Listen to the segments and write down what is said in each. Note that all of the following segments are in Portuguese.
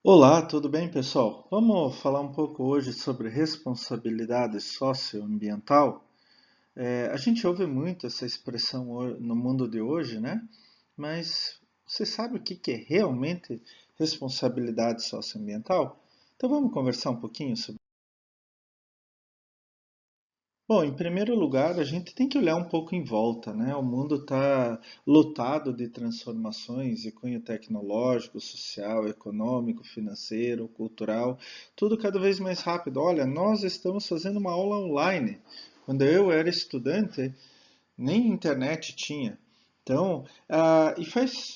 Olá, tudo bem, pessoal? Vamos falar um pouco hoje sobre responsabilidade socioambiental. A gente ouve muito essa expressão no mundo de hoje, né? Mas você sabe o que é realmente responsabilidade socioambiental? Então vamos conversar um pouquinho sobre. Bom, em primeiro lugar, a gente tem que olhar um pouco em volta, né? O mundo está lotado de transformações de cunho tecnológico, social, econômico, financeiro, cultural, tudo cada vez mais rápido. Olha, nós estamos fazendo uma aula online. Quando eu era estudante, nem internet tinha. Então,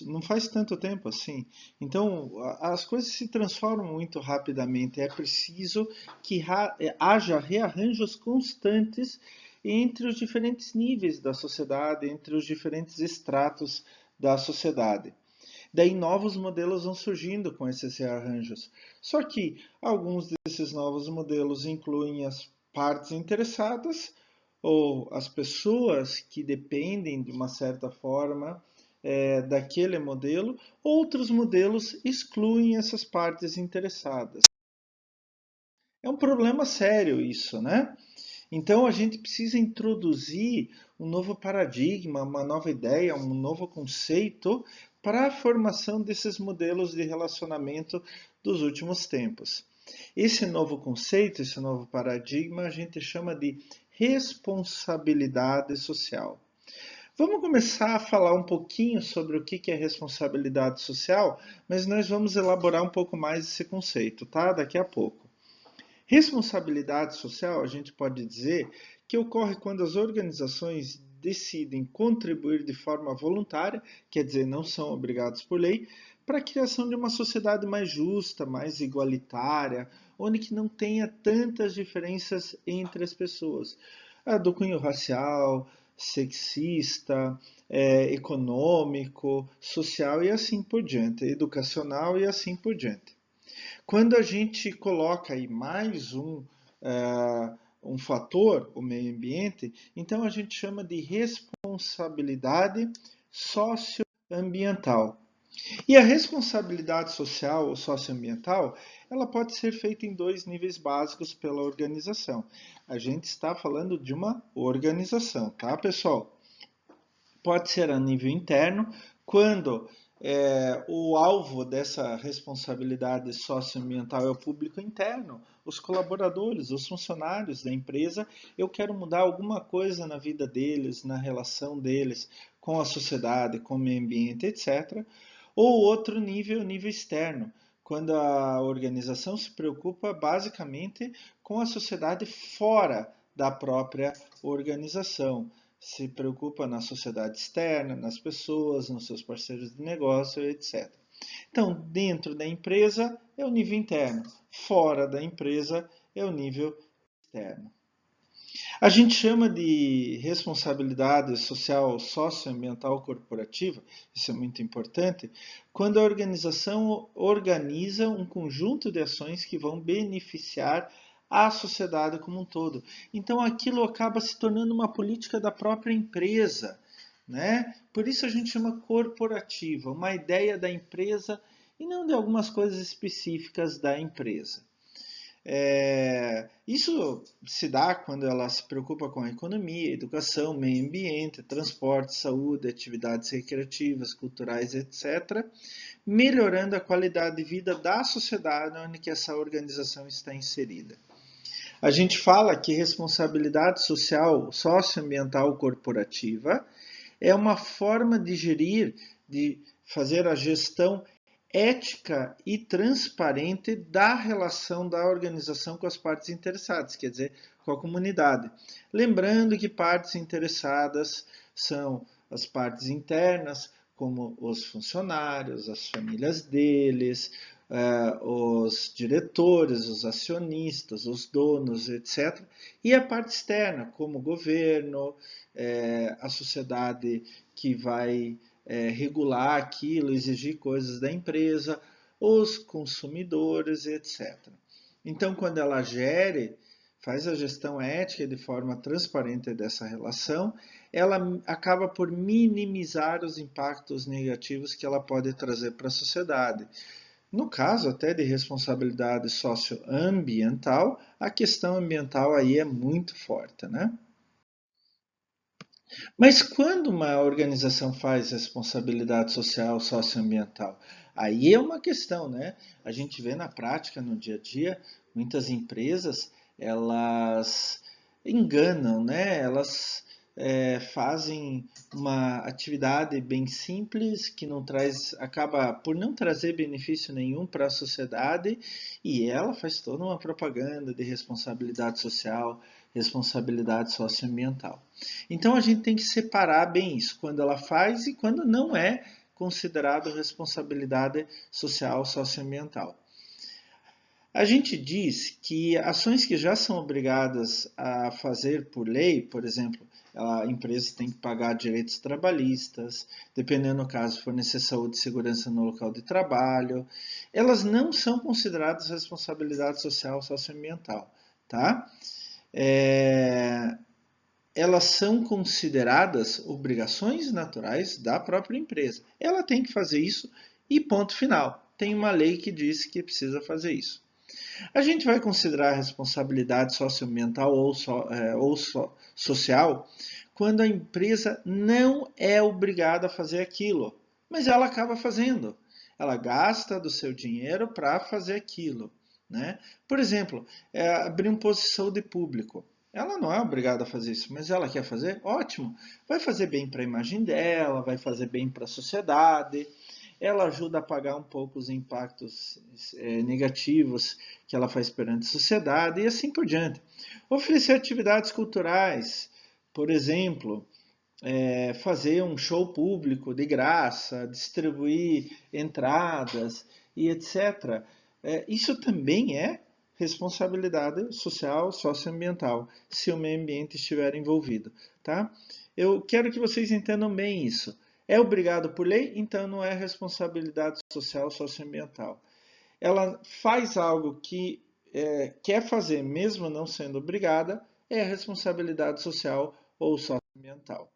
não faz tanto tempo assim. Então, as coisas se transformam muito rapidamente. É preciso que haja rearranjos constantes entre os diferentes níveis da sociedade, entre os diferentes estratos da sociedade. Daí novos modelos vão surgindo com esses rearranjos. Só que alguns desses novos modelos incluem as partes interessadas ou as pessoas que dependem de uma certa forma daquele modelo, outros modelos excluem essas partes interessadas. É um problema sério isso, né? Então a gente precisa introduzir um novo paradigma, uma nova ideia, um novo conceito para a formação desses modelos de relacionamento dos últimos tempos. Esse novo conceito, esse novo paradigma, a gente chama de responsabilidade social. Vamos começar a falar um pouquinho sobre o que é responsabilidade social, mas nós vamos elaborar um pouco mais esse conceito, tá? Daqui a pouco. Responsabilidade social, a gente pode dizer que ocorre quando as organizações decidem contribuir de forma voluntária, quer dizer, não são obrigados por lei, para a criação de uma sociedade mais justa, mais igualitária, onde que não tenha tantas diferenças entre as pessoas. Do cunho racial, sexista, econômico, social e assim por diante, educacional e assim por diante. Quando a gente coloca aí mais um fator, o meio ambiente, então a gente chama de responsabilidade socioambiental. E a responsabilidade social ou socioambiental, ela pode ser feita em dois níveis básicos pela organização. A gente está falando de uma organização, tá, pessoal? Pode ser a nível interno, quando o alvo dessa responsabilidade socioambiental é o público interno, os colaboradores, os funcionários da empresa. Eu quero mudar alguma coisa na vida deles, na relação deles com a sociedade, com o meio ambiente, etc. Ou outro nível, nível externo, quando a organização se preocupa basicamente com a sociedade fora da própria organização, se preocupa na sociedade externa, nas pessoas, nos seus parceiros de negócio, etc. Então, dentro da empresa é o nível interno, fora da empresa é o nível externo. A gente chama de responsabilidade social socioambiental corporativa, isso é muito importante, quando a organização organiza um conjunto de ações que vão beneficiar a sociedade como um todo. Então aquilo acaba se tornando uma política da própria empresa, né? Por isso a gente chama corporativa, uma ideia da empresa e não de algumas coisas específicas da empresa. Isso se dá quando ela se preocupa com a economia, educação, meio ambiente, transporte, saúde, atividades recreativas, culturais, etc., melhorando a qualidade de vida da sociedade onde que essa organização está inserida. A gente fala que responsabilidade social, socioambiental corporativa é uma forma de gerir, de fazer a gestão ética e transparente da relação da organização com as partes interessadas, quer dizer, com a comunidade. Lembrando que partes interessadas são as partes internas, como os funcionários, as famílias deles, os diretores, os acionistas, os donos, etc. E a parte externa, como o governo, a sociedade que vai regular aquilo, exigir coisas da empresa, os consumidores, etc. Então, quando ela gere, faz a gestão ética de forma transparente dessa relação, ela acaba por minimizar os impactos negativos que ela pode trazer para a sociedade. No caso até de responsabilidade socioambiental, a questão ambiental aí é muito forte, né? Mas quando uma organização faz responsabilidade social, socioambiental, aí é uma questão, né? A gente vê na prática, no dia a dia, muitas empresas, elas enganam, né? Elas fazem uma atividade bem simples que não traz, acaba por não trazer benefício nenhum para a sociedade e ela faz toda uma propaganda de responsabilidade social, responsabilidade socioambiental. Então a gente tem que separar bem isso, quando ela faz e quando não é considerado responsabilidade social socioambiental. A gente diz que ações que já são obrigadas a fazer por lei, por exemplo, a empresa tem que pagar direitos trabalhistas, dependendo do caso, fornecer saúde e segurança no local de trabalho, elas não são consideradas responsabilidade social socioambiental, tá? É, elas são consideradas obrigações naturais da própria empresa. Ela tem que fazer isso e ponto final. Tem uma lei que diz que precisa fazer isso. A gente vai considerar a responsabilidade socioambiental ou social quando a empresa não é obrigada a fazer aquilo, mas ela acaba fazendo. Ela gasta do seu dinheiro para fazer aquilo. Né? Por exemplo, abrir um posto de saúde público. Ela não é obrigada a fazer isso, mas ela quer fazer? Ótimo. Vai fazer bem para a imagem dela, vai fazer bem para a sociedade, ela ajuda a pagar um pouco os impactos negativos que ela faz perante a sociedade e assim por diante. Oferecer atividades culturais, por exemplo, fazer um show público de graça, distribuir entradas e etc. Isso também é responsabilidade social, socioambiental, se o meio ambiente estiver envolvido. Tá? Eu quero que vocês entendam bem isso. É obrigado por lei, então não é responsabilidade social, socioambiental. Ela faz algo que quer fazer, mesmo não sendo obrigada, é a responsabilidade social ou socioambiental.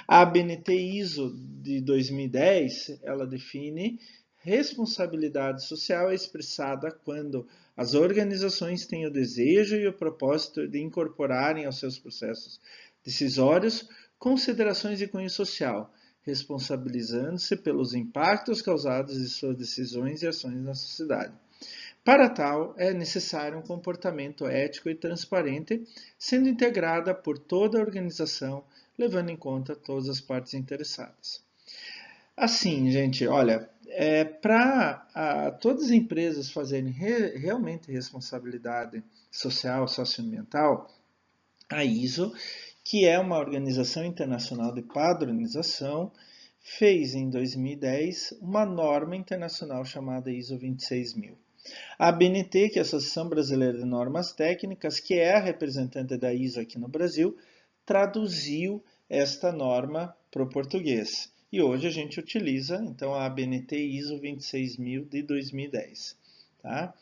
A ABNT ISO de 2010, ela define responsabilidade social expressada quando as organizações têm o desejo e o propósito de incorporarem aos seus processos decisórios considerações de cunho social, responsabilizando-se pelos impactos causados de suas decisões e ações na sociedade. Para tal, é necessário um comportamento ético e transparente, sendo integrada por toda a organização, levando em conta todas as partes interessadas. Assim, gente, olha, para todas as empresas fazerem realmente responsabilidade social, socioambiental, a ISO, que é uma organização internacional de padronização, fez em 2010 uma norma internacional chamada ISO 26000. A ABNT, que é a Associação Brasileira de Normas Técnicas, que é a representante da ISO aqui no Brasil, traduziu esta norma para o português. E hoje a gente utiliza então a ABNT ISO 26000 de 2010. Tá?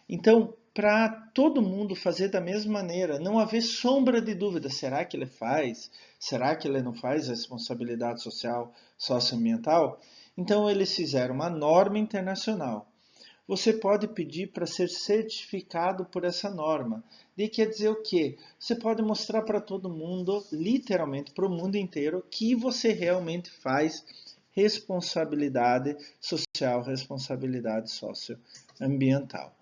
Então, para todo mundo fazer da mesma maneira, não haver sombra de dúvida, será que ele faz? Será que ele não faz responsabilidade social, socioambiental? Então, eles fizeram uma norma internacional. Você pode pedir para ser certificado por essa norma. E quer dizer o quê? Você pode mostrar para todo mundo, literalmente para o mundo inteiro, que você realmente faz responsabilidade social, responsabilidade socioambiental.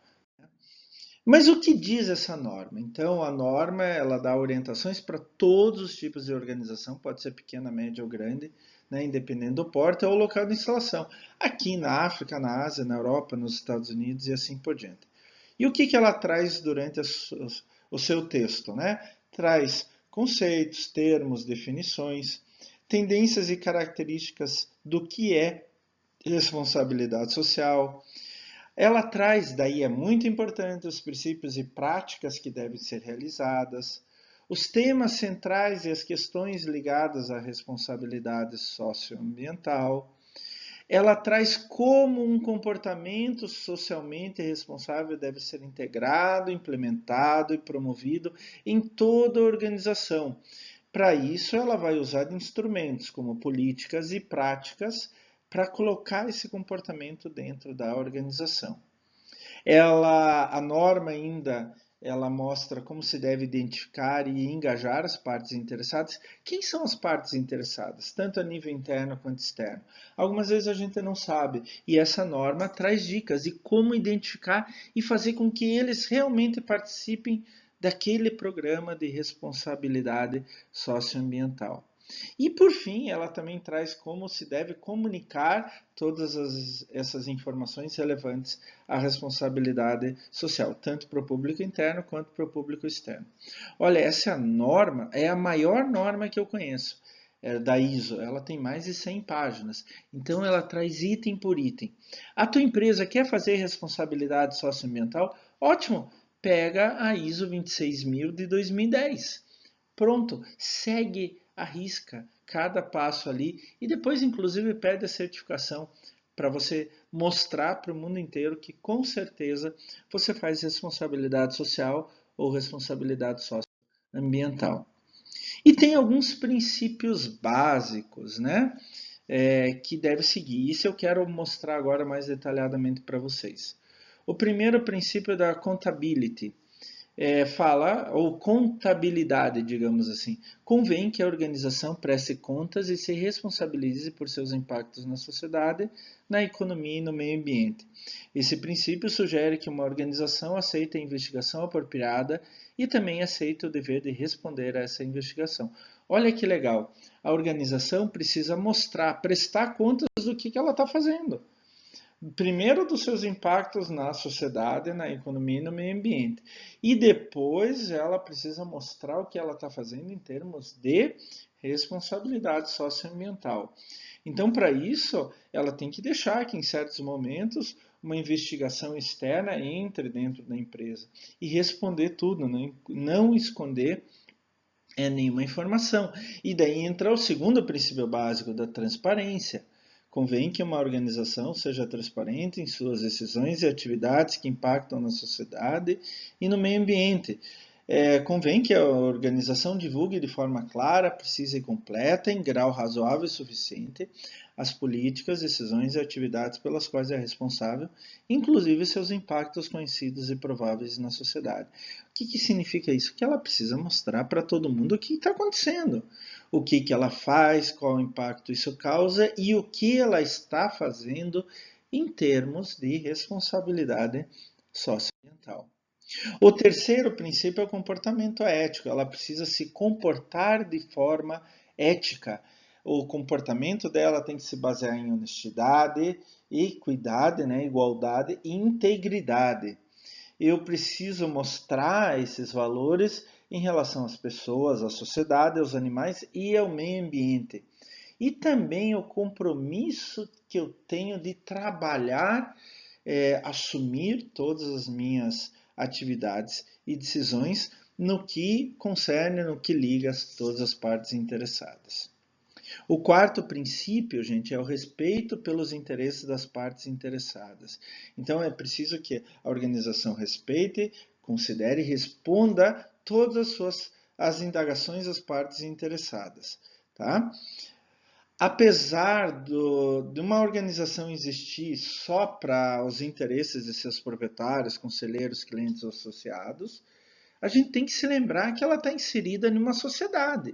Mas o que diz essa norma? Então, a norma ela dá orientações para todos os tipos de organização, pode ser pequena, média ou grande, né, independente do porte ou local de instalação. Aqui na África, na Ásia, na Europa, nos Estados Unidos e assim por diante. E o que ela traz durante o seu texto? Né? Traz conceitos, termos, definições, tendências e características do que é responsabilidade social. Ela traz, daí é muito importante, os princípios e práticas que devem ser realizadas, os temas centrais e as questões ligadas à responsabilidade socioambiental. Ela traz como um comportamento socialmente responsável deve ser integrado, implementado e promovido em toda a organização. Para isso, ela vai usar instrumentos como políticas e práticas para colocar esse comportamento dentro da organização. A norma ainda, ela mostra como se deve identificar e engajar as partes interessadas. Quem são as partes interessadas, tanto a nível interno quanto externo? Algumas vezes a gente não sabe, e essa norma traz dicas de como identificar e fazer com que eles realmente participem daquele programa de responsabilidade socioambiental. E por fim, ela também traz como se deve comunicar essas informações relevantes à responsabilidade social, tanto para o público interno quanto para o público externo. Olha, essa norma é a maior norma que eu conheço, da ISO. Ela tem mais de 100 páginas, então ela traz item por item. A tua empresa quer fazer responsabilidade socioambiental? Ótimo! Pega a ISO 26000 de 2010. Pronto, segue a risca cada passo ali e depois inclusive pede a certificação para você mostrar para o mundo inteiro que com certeza você faz responsabilidade social ou responsabilidade socioambiental. E tem alguns princípios básicos, né? Que deve seguir. Isso eu quero mostrar agora mais detalhadamente para vocês. O primeiro princípio é da accountability. Fala, ou contabilidade, digamos assim. Convém que a organização preste contas e se responsabilize por seus impactos na sociedade, na economia e no meio ambiente. Esse princípio sugere que uma organização aceite a investigação apropriada e também aceite o dever de responder a essa investigação. Olha que legal! A organização precisa mostrar, prestar contas do que ela está fazendo. Primeiro dos seus impactos na sociedade, na economia e no meio ambiente. E depois ela precisa mostrar o que ela está fazendo em termos de responsabilidade socioambiental. Então, para isso, ela tem que deixar que em certos momentos uma investigação externa entre dentro da empresa e responder tudo, não esconder nenhuma informação. E daí entra o segundo princípio básico da transparência. Convém que uma organização seja transparente em suas decisões e atividades que impactam na sociedade e no meio ambiente. Convém que a organização divulgue de forma clara, precisa e completa, em grau razoável e suficiente, as políticas, decisões e atividades pelas quais é responsável, inclusive seus impactos conhecidos e prováveis na sociedade. O que significa isso? Que ela precisa mostrar para todo mundo o que está acontecendo, o que ela faz, qual impacto isso causa e o que ela está fazendo em termos de responsabilidade socioambiental. O terceiro princípio é o comportamento ético. Ela precisa se comportar de forma ética. O comportamento dela tem que se basear em honestidade, equidade, né, igualdade e integridade. Eu preciso mostrar esses valores em relação às pessoas, à sociedade, aos animais e ao meio ambiente. E também o compromisso que eu tenho de trabalhar, assumir todas as minhas atividades e decisões no que concerne, no que liga todas as partes interessadas. O quarto princípio, gente, é o respeito pelos interesses das partes interessadas. Então é preciso que a organização respeite, considere e responda todas as indagações das partes interessadas. Tá? Apesar de uma organização existir só para os interesses de seus proprietários, conselheiros, clientes ou associados, a gente tem que se lembrar que ela está inserida numa sociedade.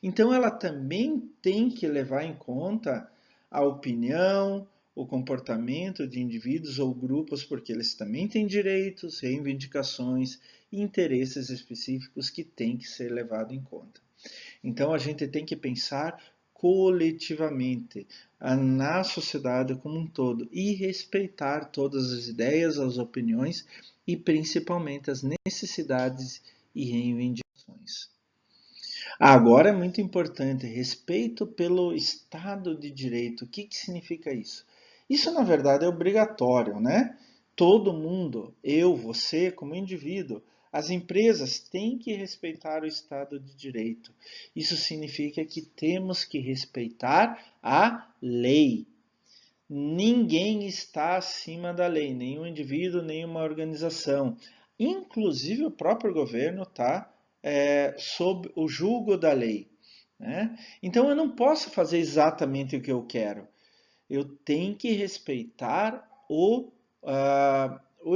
Então, ela também tem que levar em conta a opinião, o comportamento de indivíduos ou grupos, porque eles também têm direitos, reivindicações e interesses específicos que têm que ser levados em conta. Então, a gente tem que pensar coletivamente, na sociedade como um todo, e respeitar todas as ideias, as opiniões e principalmente as necessidades e reivindicações. Agora é muito importante, respeito pelo Estado de Direito. O que significa isso? Isso, na verdade, é obrigatório, né? Todo mundo, eu, você, como indivíduo, as empresas têm que respeitar o Estado de Direito. Isso significa que temos que respeitar a lei. Ninguém está acima da lei, nenhum indivíduo, nenhuma organização. Inclusive o próprio governo está sob o julgo da lei. Né? Então eu não posso fazer exatamente o que eu quero. eu tenho que respeitar o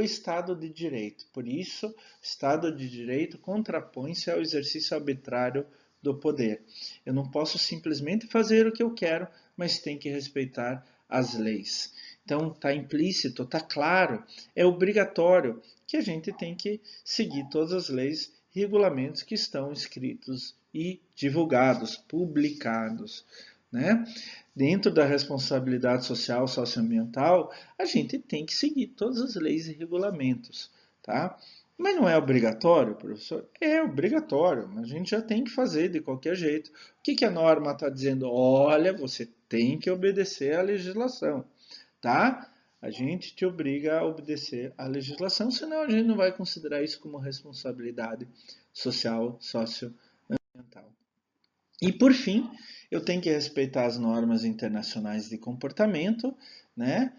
Estado de Direito. Por isso, o Estado de Direito contrapõe-se ao exercício arbitrário do poder. Eu não posso simplesmente fazer o que eu quero, mas tem que respeitar as leis. Então, está implícito, está claro, é obrigatório que a gente tem que seguir todas as leis e regulamentos que estão escritos e divulgados, publicados, né? Dentro da responsabilidade social socioambiental, a gente tem que seguir todas as leis e regulamentos, tá? Mas não é obrigatório, professor? É obrigatório, mas a gente já tem que fazer de qualquer jeito. O que a norma está dizendo? Olha, você tem que obedecer à legislação, tá? A gente te obriga a obedecer à legislação, senão a gente não vai considerar isso como responsabilidade social, socioambiental. E por fim, eu tenho que respeitar as normas internacionais de comportamento, né?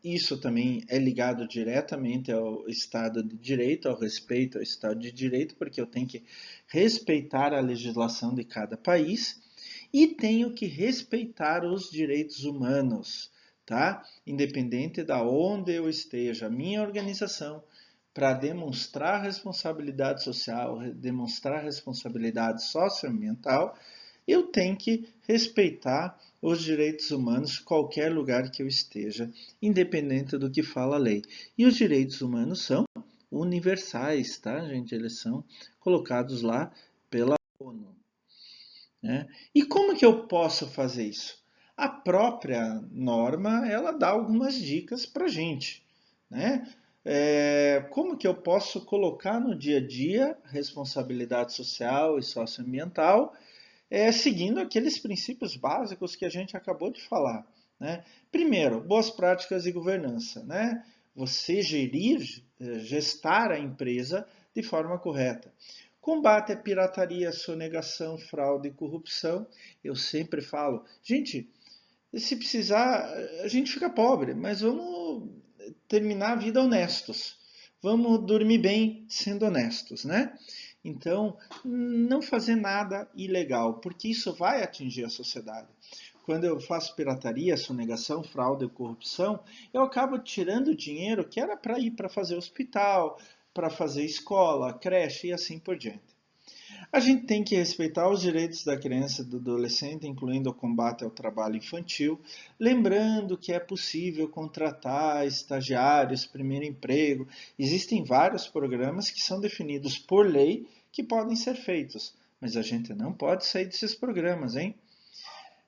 Isso também é ligado diretamente ao Estado de Direito, ao respeito ao Estado de Direito, porque eu tenho que respeitar a legislação de cada país e tenho que respeitar os direitos humanos, tá? Independente da onde eu esteja, a minha organização, para demonstrar responsabilidade social, demonstrar responsabilidade socioambiental, eu tenho que respeitar os direitos humanos em qualquer lugar que eu esteja, independente do que fala a lei. E os direitos humanos são universais, tá, gente? Eles são colocados lá pela ONU. Né? E como que eu posso fazer isso? A própria norma, ela dá algumas dicas para a gente, né? Como que eu posso colocar no dia a dia responsabilidade social e socioambiental, seguindo aqueles princípios básicos que a gente acabou de falar, né? Primeiro, boas práticas de governança, né? Você gestar a empresa de forma correta. Combate à pirataria, sonegação, fraude e corrupção. Eu sempre falo, gente, se precisar, a gente fica pobre, mas vamos terminar a vida honestos. Vamos dormir bem sendo honestos, né? Então, não fazer nada ilegal, porque isso vai atingir a sociedade. Quando eu faço pirataria, sonegação, fraude e corrupção, eu acabo tirando dinheiro que era para ir para fazer hospital, para fazer escola, creche e assim por diante. A gente tem que respeitar os direitos da criança e do adolescente, incluindo o combate ao trabalho infantil, lembrando que é possível contratar estagiários, primeiro emprego. Existem vários programas que são definidos por lei que podem ser feitos, mas a gente não pode sair desses programas, hein?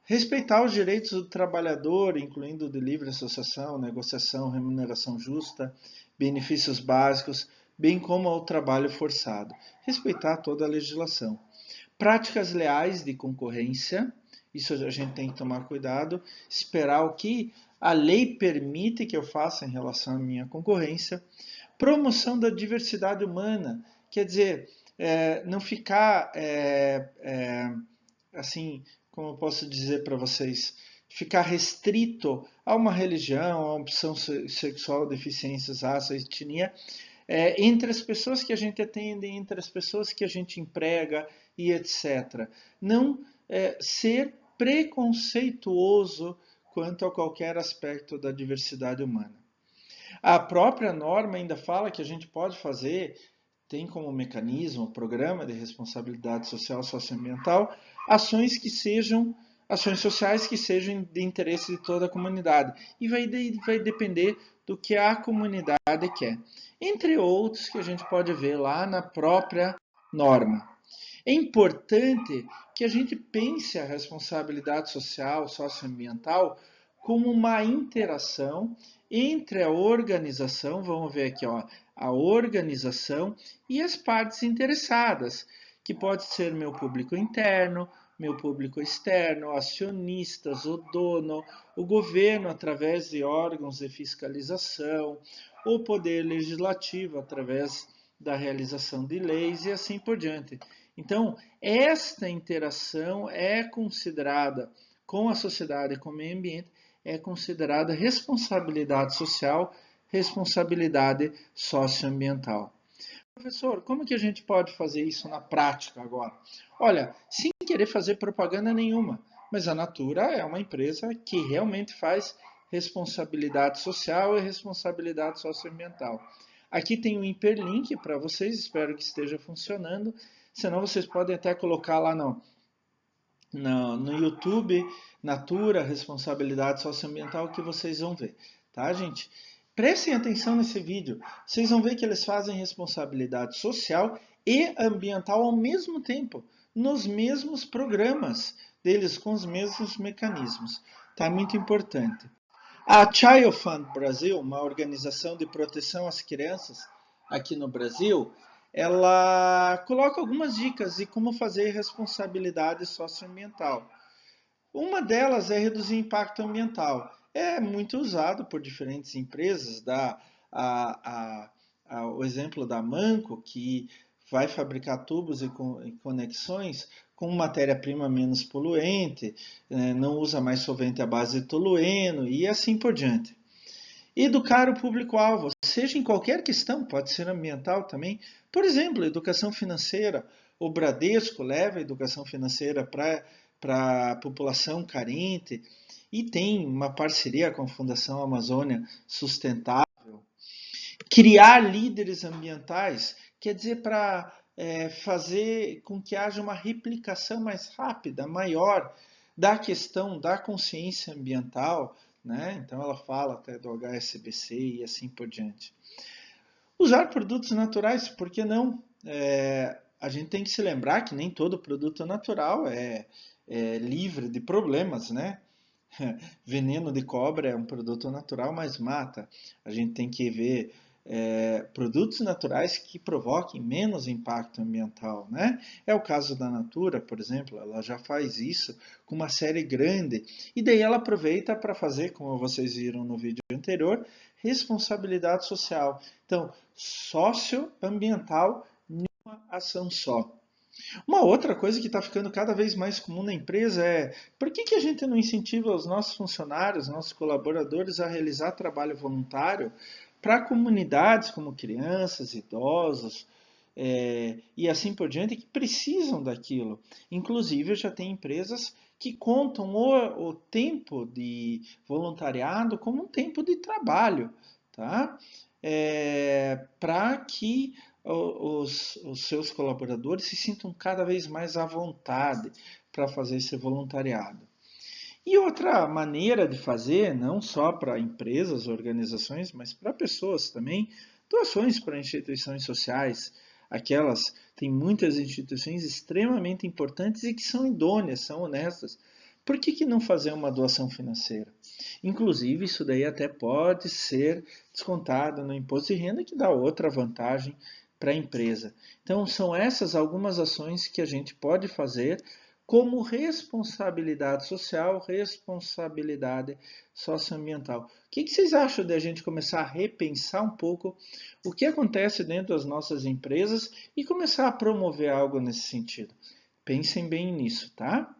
Respeitar os direitos do trabalhador, incluindo de livre associação, negociação, remuneração justa, benefícios básicos, bem como ao trabalho forçado. Respeitar toda a legislação. Práticas leais de concorrência, isso a gente tem que tomar cuidado, esperar o que a lei permite que eu faça em relação à minha concorrência. Promoção da diversidade humana, quer dizer, não ficar assim, como eu posso dizer para vocês, ficar restrito a uma religião, a uma opção sexual, deficiências, raça, etnia, entre as pessoas que a gente atende, entre as pessoas que a gente emprega e etc. Não ser preconceituoso quanto a qualquer aspecto da diversidade humana. A própria norma ainda fala que a gente pode fazer, tem como mecanismo, programa de responsabilidade social socioambiental, ações sociais que sejam de interesse de toda a comunidade. E vai depender do que a comunidade quer. Entre outros que a gente pode ver lá na própria norma. É importante que a gente pense a responsabilidade social, socioambiental, como uma interação entre a organização, vamos ver aqui, ó, a organização e as partes interessadas, que pode ser meu público interno, meu público externo, acionistas, o dono, o governo através de órgãos de fiscalização, o poder legislativo através da realização de leis e assim por diante. Então, esta interação é considerada com a sociedade e com o meio ambiente, é considerada responsabilidade social, responsabilidade socioambiental. Professor, como que a gente pode fazer isso na prática agora? Olha, sem querer fazer propaganda nenhuma, mas a Natura é uma empresa que realmente faz responsabilidade social e responsabilidade socioambiental. Aqui tem um hiperlink para vocês, espero que esteja funcionando. Senão vocês podem até colocar lá no YouTube, Natura, responsabilidade socioambiental, que vocês vão ver, tá, gente? Prestem atenção nesse vídeo. Vocês vão ver que eles fazem responsabilidade social e ambiental ao mesmo tempo, nos mesmos programas deles, com os mesmos mecanismos. Tá muito importante. A Child Fund Brasil, uma organização de proteção às crianças aqui no Brasil, ela coloca algumas dicas de como fazer responsabilidade socioambiental. Uma delas é reduzir impacto ambiental. É muito usado por diferentes empresas. O exemplo da Manco, que vai fabricar tubos e conexões com matéria-prima menos poluente, não usa mais solvente à base de tolueno e assim por diante. Educar o público-alvo, seja em qualquer questão, pode ser ambiental também. Por exemplo, educação financeira. O Bradesco leva a educação financeira para a população carente e tem uma parceria com a Fundação Amazônia Sustentável. Criar líderes ambientais, quer dizer, para fazer com que haja uma replicação mais rápida, maior, da questão da consciência ambiental, né? Então ela fala até do HSBC e assim por diante. Usar produtos naturais, por que não? A gente tem que se lembrar que nem todo produto natural é livre de problemas, né? Veneno de cobra é um produto natural, mas mata. A gente tem que ver produtos naturais que provoquem menos impacto ambiental, né? É o caso da Natura, por exemplo, ela já faz isso com uma série grande e daí ela aproveita para fazer, como vocês viram no vídeo anterior, responsabilidade social. Então, socioambiental numa ação só. Uma outra coisa que está ficando cada vez mais comum na empresa é por que a gente não incentiva os nossos funcionários, nossos colaboradores a realizar trabalho voluntário para comunidades como crianças, idosos e assim por diante que precisam daquilo. Inclusive, já tem empresas que contam o tempo de voluntariado como um tempo de trabalho, tá? Para que os seus colaboradores se sintam cada vez mais à vontade para fazer esse voluntariado. E outra maneira de fazer, não só para empresas, organizações, mas para pessoas também, doações para instituições sociais. Aquelas, tem muitas instituições extremamente importantes e que são idôneas, são honestas. Por que não fazer uma doação financeira? Inclusive, isso daí até pode ser descontado no imposto de renda, que dá outra vantagem para a empresa. Então, são essas algumas ações que a gente pode fazer como responsabilidade social, responsabilidade socioambiental. O que vocês acham de a gente começar a repensar um pouco o que acontece dentro das nossas empresas e começar a promover algo nesse sentido? Pensem bem nisso, tá?